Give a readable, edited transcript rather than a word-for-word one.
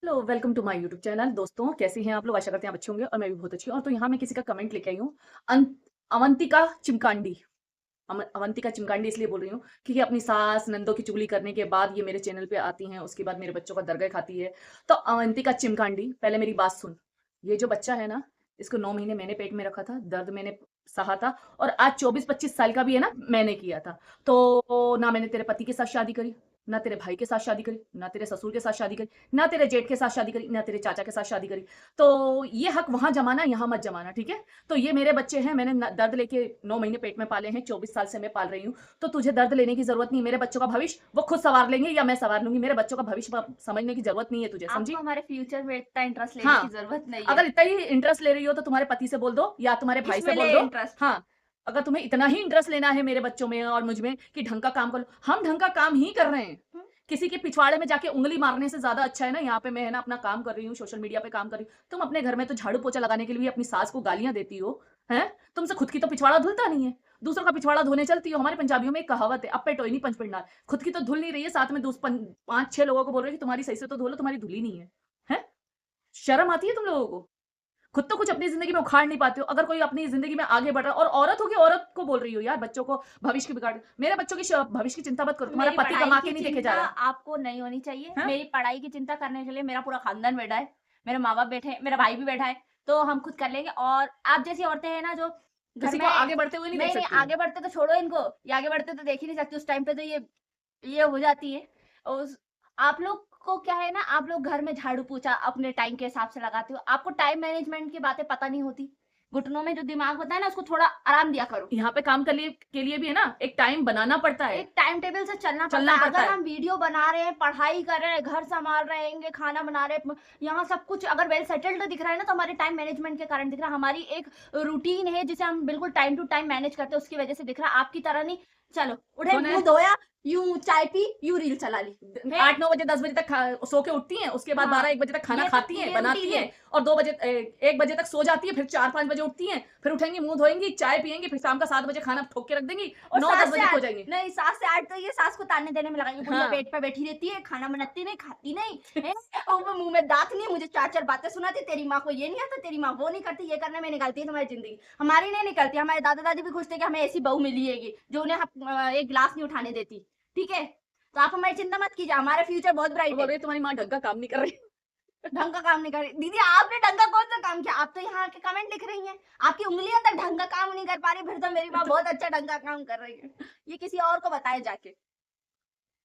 Hello, welcome to my YouTube channel. दोस्तों, कैसे हैं आप लोग? आशा करते हैं आप अच्छे होंगे और मैं भी बहुत अच्छी हूँ। और तो यहाँ मैं किसी का कमेंट लेके आई हूँ। अवंतिका चिमकांडी। अवंतिका चिमकांडी इसलिए बोल रही हूँ क्योंकि अपनी सास नंदों की चुगली करने के बाद ये मेरे चैनल पे आती हैं, उसके बाद मेरे बच्चों का दरगाह खाती है। तो अवंतिका चिमकांडी, पहले मेरी बात सुन। ये जो बच्चा है ना, इसको 9 महीने मैंने पेट में रखा था, दर्द मैंने सहा था। और आज 24-25 साल का भी है ना, मैंने किया था। तो ना मैंने तेरे पति के साथ शादी करी, ना तेरे भाई के साथ शादी करी, ना तेरे ससुर के साथ शादी करी, ना तेरे जेठ के साथ शादी करी, ना तेरे चाचा के साथ शादी करी। तो ये हक वहां जमाना, यहाँ मत जमाना, ठीक है? तो ये मेरे बच्चे हैं, मैंने दर्द लेके 9 महीने पेट में पाले हैं, 24 साल से मैं पाल रही हूँ। तो तुझे दर्द लेने की जरूरत नहीं। मेरे बच्चों का भविष्य वो खुद सवार लेंगे या मैं सवार लूंगी। मेरे बच्चों का भविष्य समझने की जरूरत नहीं है तुझे, आपको समझी? हमारे फ्यूचर में इतना इंटरेस्ट लेने की हाँ। ज़रूरत नहीं है। अगर इतना ही इंटरेस्ट ले रही हो तो तुम्हारे पति से बोल दो या तुम्हारे भाई से इसमें बोल ले दो। इंटरेस्ट। हाँ। अगर तुम्हें इतना ही इंटरेस्ट लेना है मेरे बच्चों में और मुझ में कि ढंग का काम कर लो, हम ढंग का काम ही कर रहे हैं। हुँ, किसी के पिछवाड़े में जाके उंगली मारने से ज्यादा अच्छा है ना, यहाँ पे मैं है ना अपना काम कर रही हूँ, सोशल मीडिया पे काम कर रही हूँ। तुम अपने घर में तो झाड़ू पोछा लगाने के लिए भी अपनी सास को गालियां देती हो। हैं? तुमसे खुद की तो पिछवाड़ा धुलता नहीं है, दूसरों का पिछवाड़ा धोने चलती हो। हमारे पंजाबियों में एक कहावत है, अप्पे टोई नहीं पंच पिंडार। खुद की तो धुल नहीं रही है, साथ में 5-6 लोगों को बोल रहे हो कि तुम्हारी सही से तो धो लो, तुम्हारी धुली नहीं है। हैं? शर्म आती है तुम लोगों को? खुद तो कुछ अपनी ज़िंदगी में उखाड़ नहीं पाते हो। अगर कोई अपनी ज़िंदगी में आगे बढ़ रहा है और औरत हो के औरत को बोल रही हो यार, बच्चों को भविष्य की बिगाड़। मेरे बच्चों की भविष्य की चिंता मत करो, तुम्हारा मेरी पति पढ़ाई कमा की के नहीं देके जा चिंता रहा है। आपको नहीं होनी चाहिए। हैं? मेरी पढ़ाई की चिंता करने के लिए मेरा पूरा खानदान बैठा है। मेरे माँ-बाप बैठे हैं, मेरा भाई भी बैठा है, तो हम खुद कर लेंगे। और आप जैसी औरतें हैं ना जो घर किसी को में आगे बढ़ते हुए नहीं देख नहीं, सकती मैं। आगे बढ़ते तो छोड़ो इनको, ये आगे बढ़ते तो देख ही नहीं सकती। उस टाइम पे तो ये हो जाती है। उस आप लोग को क्या है ना, आप लोग घर में झाड़ू-पोछा अपने टाइम के हिसाब से लगाते हो। आपको टाइम मैनेजमेंट की बातें पता नहीं होती। घुटनों में जो दिमाग होता है ना, उसको थोड़ा आराम दिया करो। यहाँ पे काम के लिए भी है ना, एक टाइम बनाना पड़ता है, एक टाइम टेबल से चलना पड़ता चलना है। पड़ता अगर है। हम वीडियो बना रहे हैं, पढ़ाई कर रहे हैं, घर सँभाल रहे हैं, खाना बना रहे हैं, यहाँ सब कुछ अगर वेल सेटल्ड दिख रहा है ना, तो हमारे टाइम मैनेजमेंट के कारण दिख रहा है। हमारी एक रूटीन है जिसे हम बिल्कुल टाइम टू टाइम मैनेज करते हैं, उसकी वजह से दिख रहा है। आपकी तरह नहीं, चलो उठे, सुने, मुँह धोया, यूँ चाय पी, यूँ रील चला ली। हैं? 8-9 बजे 10 बजे तक सो के उठती हैं, उसके बाद हाँ, 12-1 बजे तक खाना खाती हैं, ये बनाती रूटीन हैं। है। और 2 बजे 1 बजे तक सो जाती है, फिर 4-5 बजे उठती हैं, फिर उठेंगी, मुँह धोएँगी, चाय पिएँगी, फिर शाम का 7 बजे खाना ठोक के रख देंगी, और 9-10 7 से बजे सो 8 जाएँगी। नहीं, 7 से 8 तो ये सास को ताने देने में लगाएँगे, बुढ़िया हाँ। बेड पे बैठी रहती है, खाना बनाती नहीं, खाती नहीं, हैं? और वो मुँह में दाँत नहीं, मुझे 4-4 बातें सुनाती, तेरी माँ को ये नहीं आता, तेरी माँ वो नहीं करती, ये करने में निकलती है तुम्हारी ज़िंदगी। हमारी नहीं निकलती, हमारे दादा-दादी भी खुश थे कि हमें ऐसी बहू मिली हैगी, जो उन्हें एक गिलास नहीं उठाने देती, ठीक है? तो आप हमारी चिंता मत कीजिए, हमारा फ्यूचर बहुत वो ब्राइट बोल है। रही है तुम्हारी माँ ढंग का काम नहीं कर रही। ढंग का काम नहीं कर रही। दीदी आपने ढंग का कौन-सा काम किया? आप तो यहाँ आके कमेंट लिख रही हैं। आपकी उँगलियाँ तक ढंग का काम नहीं कर पा रही, फिर तो मेरी माँ तो बहुत अच्छा ढंग का काम कर रही है। ये किसी और को बताएँ जाके।